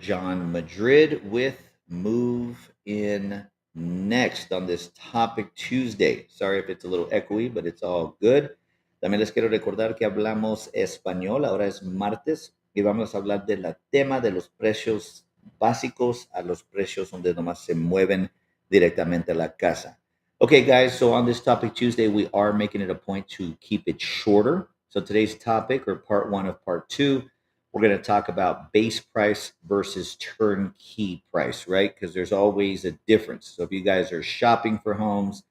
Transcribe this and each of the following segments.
John Madrid with Move In Next on this Topic Tuesday. Sorry if it's a little echoey, but it's all good. También les quiero recordar que hablamos español, ahora es martes, y vamos a hablar del tema de los precios básicos a los precios donde nomás se mueven directamente a la casa. Okay, guys, so on this Topic Tuesday, we are making it a point to keep it shorter. So today's topic, or part one of part two, we're going to talk about base price versus turnkey price, right? Because there's always a difference. So if you guys are shopping for homes,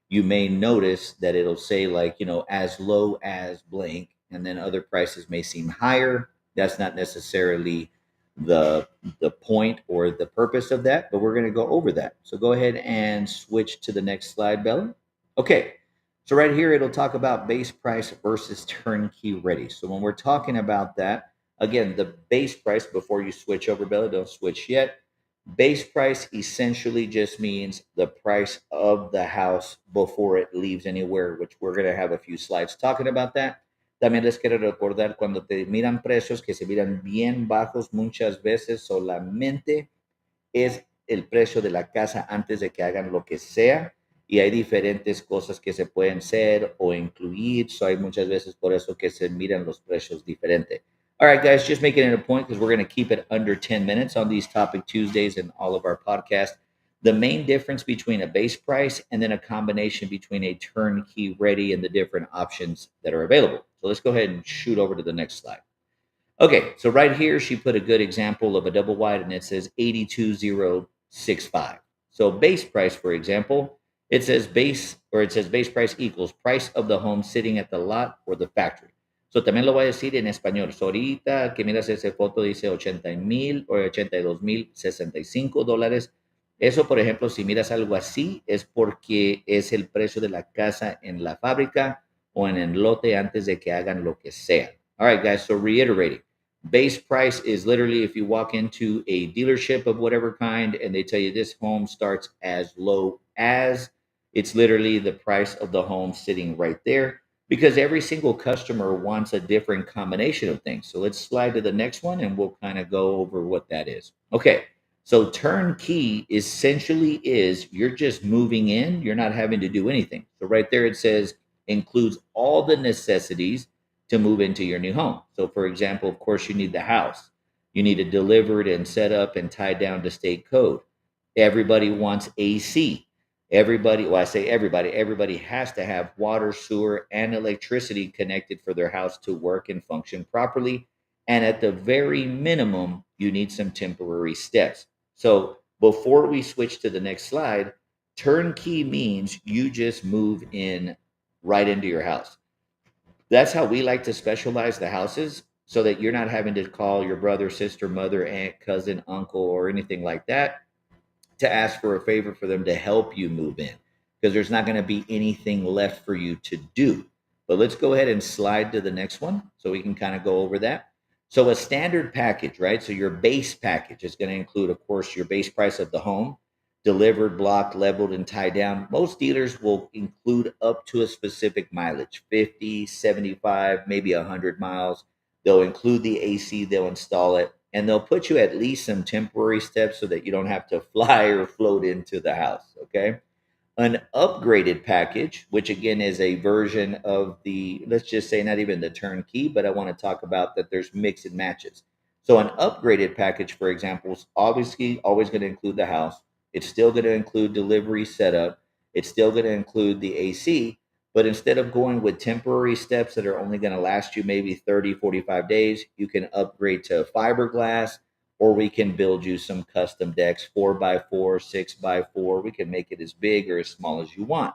you may notice that it'll say, like, as low as blank, and then other prices may seem higher. That's not necessarily the the point or the purpose of that, but we're going to go over that. So go ahead and switch to the next slide, Bella. Okay. So right here it'll talk about base price versus turnkey ready. So when we're talking about that, again, the base price, before you switch over, Bella, don't switch yet. Base price essentially just means the price of the house before it leaves anywhere, which we're going to have a few slides talking about that. También les quiero recordar, cuando te miran precios que se miran bien bajos, muchas veces solamente es el precio de la casa antes de que hagan lo que sea. Y hay diferentes cosas que se pueden ser o incluir. So hay muchas veces por eso que se miran los precios diferentes. All right, guys, just making it a point because we're going to keep it under 10 minutes on these Topic Tuesdays and all of our podcasts. The main difference between a base price and then a combination between a turnkey ready and the different options that are available. So let's go ahead and shoot over to the next slide. Okay, so right here, she put a good example of a double wide and it says 82065. So base price, for example, it says base price equals price of the home sitting at the lot or the factory. So también lo voy a decir en español. So ahorita que miras esa foto dice 80,000 o 82,065 dólares. Eso, por ejemplo, si miras algo así, es porque es el precio de la casa en la fábrica o en el lote antes de que hagan lo que sea. All right, guys, so reiterating. Base price is literally if you walk into a dealership of whatever kind and they tell you this home starts as low as, it's literally the price of the home sitting right there because every single customer wants a different combination of things. So let's slide to the next one and we'll kind of go over what that is. Okay. So turnkey essentially is you're just moving in, you're not having to do anything. So right there it says includes all the necessities to move into your new home. So, for example, of course, you need the house. You need it delivered and set up and tied down to state code. Everybody wants AC. Everybody, well, I say everybody has to have water, sewer, and electricity connected for their house to work and function properly. And at the very minimum, you need some temporary steps. So, before we switch to the next slide, turnkey means you just move in right into your house. That's how we like to specialize the houses so that you're not having to call your brother, sister, mother, aunt, cousin, uncle, or anything like that to ask for a favor for them to help you move in because there's not going to be anything left for you to do. But let's go ahead and slide to the next one so we can kind of go over that. So, a standard package, right? So, your base package is going to include, of course, your base price of the home, delivered, blocked, leveled, and tied down. Most dealers will include up to a specific mileage 50, 75, maybe 100 miles. They'll include the AC, they'll install it, and they'll put you at least some temporary steps so that you don't have to fly or float into the house. Okay. An upgraded package, which again is a version of the, let's just say, not even the turnkey, but I want to talk about that there's mix and matches. So, an upgraded package, for example, is obviously always going to include the house. It's still going to include delivery setup. It's still going to include the AC. But instead of going with temporary steps that are only going to last you maybe 30, 45 days, you can upgrade to fiberglass or we can build you some custom decks 4x4, 6x4. We can make it as big or as small as you want.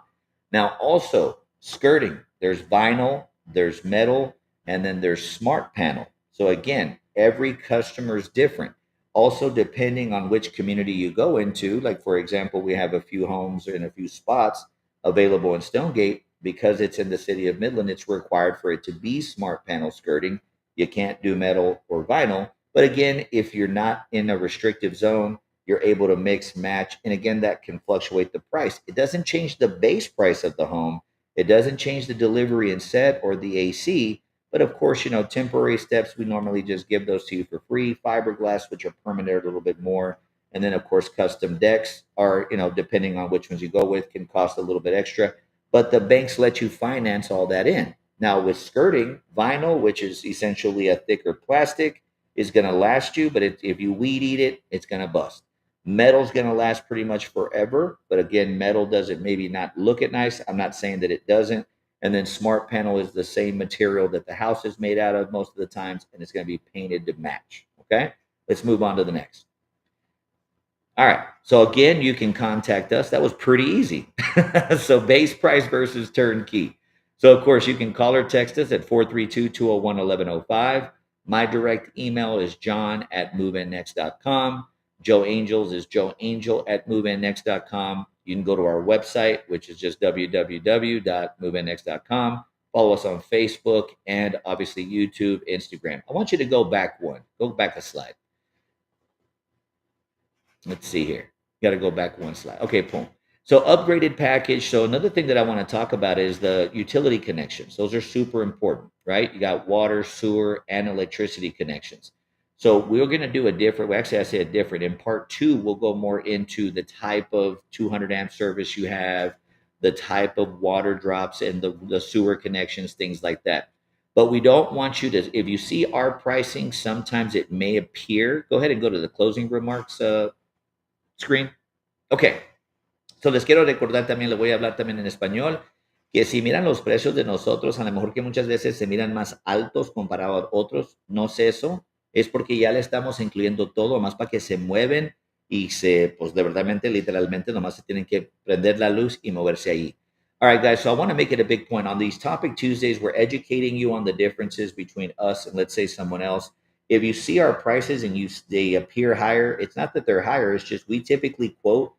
Now, also skirting, there's vinyl, there's metal, and then there's smart panel. So, again, every customer is different. Also, depending on which community you go into, like for example, we have a few homes in a few spots available in Stonegate. Because it's in the city of Midland, it's required for it to be smart panel skirting. You can't do metal or vinyl. But again, if you're not in a restrictive zone, you're able to mix, match. And again, that can fluctuate the price. It doesn't change the base price of the home. It doesn't change the delivery and set or the AC. But of course, temporary steps, we normally just give those to you for free. Fiberglass, which are permanent, a little bit more. And then, of course, custom decks are, depending on which ones you go with, can cost a little bit extra. But the banks let you finance all that in. Now, with skirting, vinyl, which is essentially a thicker plastic, is going to last you. But if you weed eat it, it's going to bust. Metal's going to last pretty much forever. But again, metal doesn't maybe not look it nice. I'm not saying that it doesn't. And then smart panel is the same material that the house is made out of most of the times, and it's going to be painted to match. Okay, let's move on to the next. All right. So again, you can contact us. That was pretty easy. So base price versus turnkey. So of course, you can call or text us at 432-201-1105. My direct email is john@moveinnext.com. Joe Angels is joeangel@moveinnext.com. You can go to our website, which is just www.moveinnext.com. Follow us on Facebook and obviously YouTube, Instagram. I want you to go back one. Go back a slide. Let's see here. Got to go back one slide. Okay, boom. So upgraded package. So another thing that I want to talk about is the utility connections. Those are super important, right? You got water, sewer, and electricity connections. So we're going to do a different, well, actually I say a different. In part two, we'll go more into the type of 200 amp service you have, the type of water drops and the sewer connections, things like that. But we don't want you to, if you see our pricing, sometimes it may appear, go ahead and go to the closing remarks screen. Ok, so les quiero recordar también, les voy a hablar también en español, que si miran los precios de nosotros, a lo mejor que muchas veces se miran más altos comparado a otros, no es eso, es porque ya le estamos incluyendo todo, más para que se mueven y pues de verdadmente, literalmente, nomás se tienen que prender la luz y moverse ahí. All right, guys, so I want to make it a big point. On these Topic Tuesdays, we're educating you on the differences between us and, let's say, someone else. If you see our prices and they appear higher, it's not that they're higher. It's just we typically quote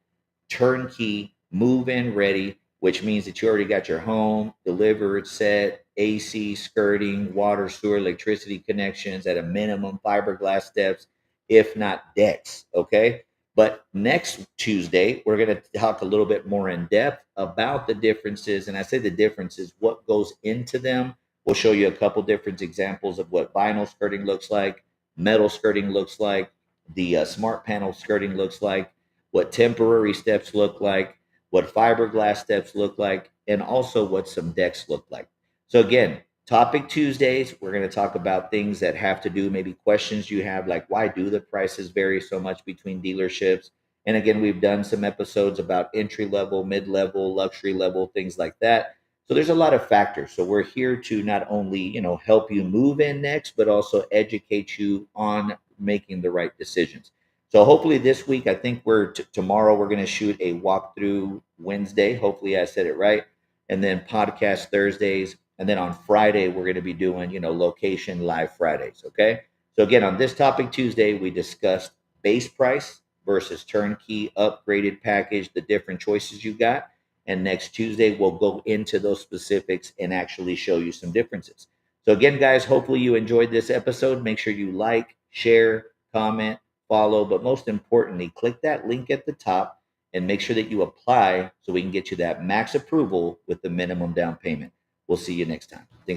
turnkey, move in ready, which means that you already got your home delivered, set, AC, skirting, water, sewer, electricity connections at a minimum, fiberglass steps, if not decks. Okay. But next Tuesday, we're going to talk a little bit more in depth about the differences. And I say the differences, what goes into them. We'll show you a couple different examples of what vinyl skirting looks like, metal skirting looks like, the smart panel skirting looks like, what temporary steps look like, what fiberglass steps look like, and also what some decks look like. So again, Topic Tuesdays, we're going to talk about things that have to do, maybe questions you have, like why do the prices vary so much between dealerships? And again, we've done some episodes about entry level, mid level, luxury level, things like that. So there's a lot of factors. So we're here to not only, help you move in next, but also educate you on making the right decisions. So hopefully this week, I think tomorrow we're going to shoot a walkthrough Wednesday. Hopefully I said it right. And then podcast Thursdays. And then on Friday, we're going to be doing, location live Fridays. Okay. So again, on this Topic Tuesday, we discussed base price versus turnkey upgraded package, the different choices you got. And next Tuesday, we'll go into those specifics and actually show you some differences. So again, guys, hopefully you enjoyed this episode. Make sure you like, share, comment, follow, but most importantly, click that link at the top and make sure that you apply so we can get you that max approval with the minimum down payment. We'll see you next time. Thanks.